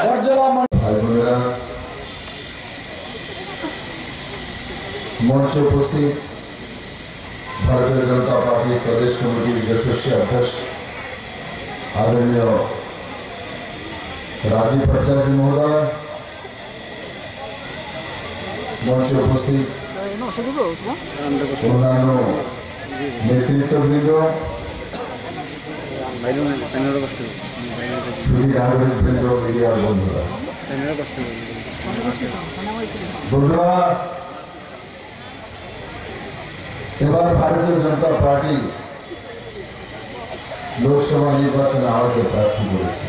ভাই বোনেরা, মঞ্চে উপস্থিত ভারতীয় জনতা পার্টি প্রদেশ কমিটির যশস্বী অধ্যক্ষ আদরণীয় রাজীব ভট্টাচার্য মহোদয়, মঞ্চে উপস্থিত অন্যান্য নেতৃত্ববৃন্দ, সুধীবৃন্দ, মিডিয়ার বন্ধুরা, এবার ভারতীয় জনতা পার্টি লোকসভা নির্বাচনে আমাকে প্রার্থী করেছে।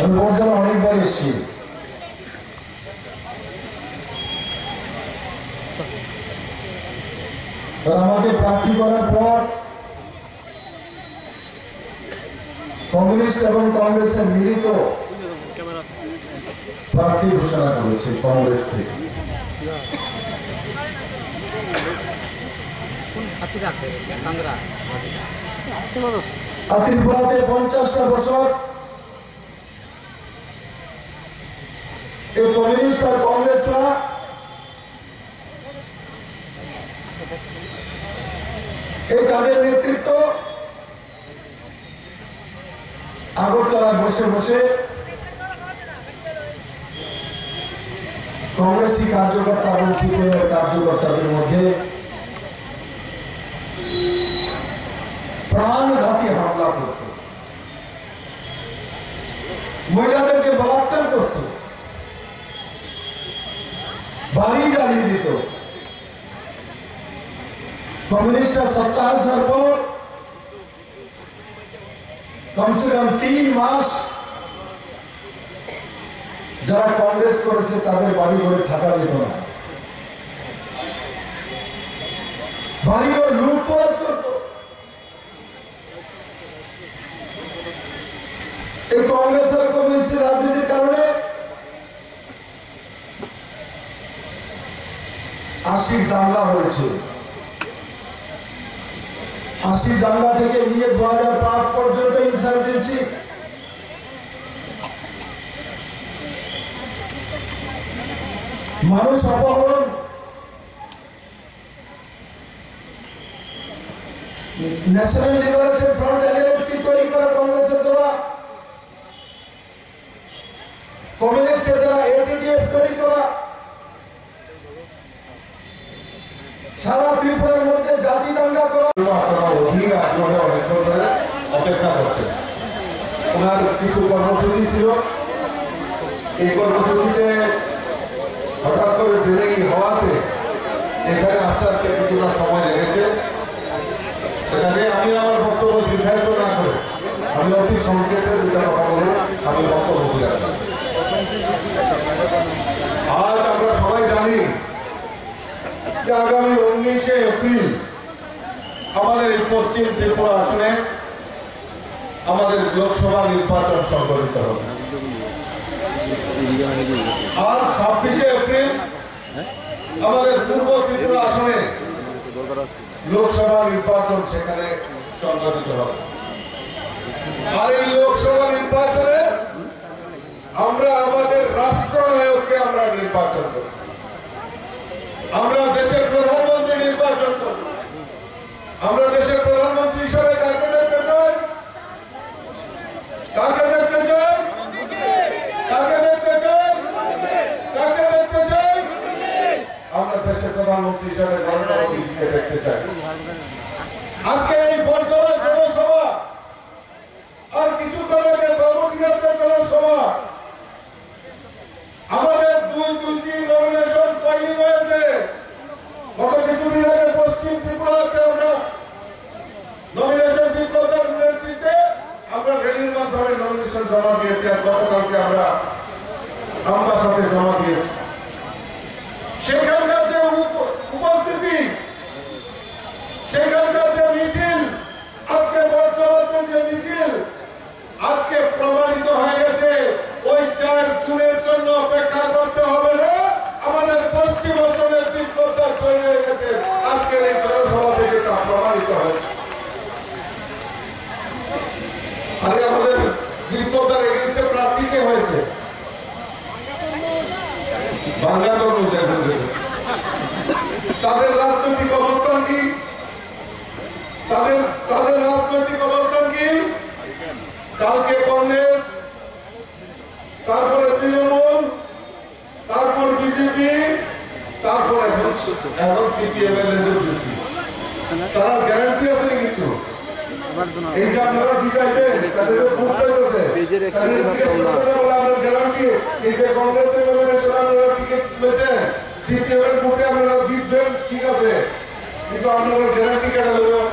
আমি বর্তমানে অনেকবার এসেছি, আমাকে প্রার্থী করার পর কমিউনিস্ট এবং কংগ্রেসের মিলিত প্রার্থী ঘোষণা করেছে কংগ্রেস থেকে। ত্রিপুরাতে 50টা বছর এই কমিউনিস্ট আর কংগ্রেসরা এই তাদের নেতৃত্ব আগরতলায় বসে বসে কংগ্রেসি কার্যকর্তা এবং সিপিএমের কার্যকর্তাদের মধ্যে প্রাণঘাতী হামলা করত, মহিলাদেরকে বলাৎকার করত, বাড়ি জ্বালিয়ে দিত। কমিউনিস্টরা সত্তা আসার পর কমসে কম 3 মাস যারা কংগ্রেস করেছে তাদের বাড়ি ঘরে থাকা যেত না, বাড়ি ঘর লুটতরাজ করত। এই কংগ্রেস আর কমিউনিস্টের রাজনীতির কারণে 80 দাঙ্গা হয়েছে। 80 দাঙ্গা থেকে নিয়ে 2005 পর্যন্ত ইনসার্জেন্সি, মানুষ অপহরণ, ন্যাশনাল লিবারেশন ফ্রন্ট এনএলএফ তৈরি করা কংগ্রেসের দ্বারা, কমিউনিস্টের দ্বারা এটিটিএফ তৈরি করা, সারা ত্রিপুরার মধ্যে জাতি দাঙ্গা করা। আপনারা অধীর আগ্রহে অনেকক্ষণ ধরে অপেক্ষা করছেন। ওনার কিছু কর্মসূচি ছিল, এই কর্মসূচিতে হঠাৎ করে দেরি হওয়াতে এখানে আস্তে আস্তে কিছুটা সময় লেগেছে। এখানে আমি আমার বক্তব্য দীর্ঘায়িত না করে আমি অতি সংক্ষেপে দুটা কথা বলে আমি বক্তব্য তুলে রাখি। আজ আমরা সবাই জানি যে আগামী 19শে এপ্রিল আমাদের এই পশ্চিম ত্রিপুরা আসনে আমাদের লোকসভা নির্বাচন সংগঠিত হবে। আর 26শে এপ্রিল আমাদের পূর্ব ত্রিপুরা আসনে লোকসভা নির্বাচন সেখানে সংগঠিত হবে। আর এই লোকসভা নির্বাচনে আমরা আমাদের রাষ্ট্রনায়ককে আমরা নির্বাচন করি, আমরা দেশের প্রধানমন্ত্রী নির্বাচন করি। আমরা দেশের প্রধানমন্ত্রী হিসেবে কাকে দেখতে চাই? কাকে দেখতে চাই? কাকে দেখতে চাই? কাকে দেখতে চাই? আমরা দেশের প্রধানমন্ত্রী হিসেবে নরেন্দ্র মোদীজিকে দেখতে চাই। আজকে এই বর্তমান জনসভা আর কিছুক্ষণ আগে বাবুটিয়াতে জনসভা, আমাদের দুইটি নমিনেশন ফাইলিং হয়েছে। গত কিছুদিন আগে পশ্চিম ত্রিপুরাতে আমরা নমিনেশন বিজ্ঞতার নেতৃত্বে আমরা রেলির মাধ্যমে নমিনেশন জমা দিয়েছি, আর গতকালকে আমরা আমবাসাতে জমা দিয়েছি। সেখানকার যে উপস্থিতি, সেখানকার যে মিছিল, আজকে বর্তমানে যে মিছিল, আজকে প্রমাণিত হয়ে গেছে ওই 4 জুনের জন্য অপেক্ষা করতে হবে না। আমাদের পশ্চিম অঞ্চলের বিজ্ঞতা তৈরি হয়ে গেছে, আজকের এই জনসভা থেকে তা প্রমাণিত হয়েছে। আরে আমাদের হয়েছে বাংলা তরমুজ একজন রয়েছে। তাদের রাজনৈতিক অবস্থান কি? তাদের রাজনৈতিক অবস্থান কি? কালকে কংগ্রেস, তারপরে তৃণমূল, তারপর বিজেপি, তারপর এখন সিপিএম এর বিরোধী। তারা গ্যারান্টি আছে কিছু? এই যে আপনারা জিতাইবেন, তাদের ভোট চাইতেছে, তাদের জিজ্ঞেস করতে বলে আপনার গ্যারান্টি এই যে কংগ্রেসের নমিনেশন আপনারা টিকিট পেয়েছেন, সিপিএম এর ভোটে আপনারা জিতবেন, ঠিক আছে, কিন্তু আপনারা গ্যারান্টি কেটে দেবেন।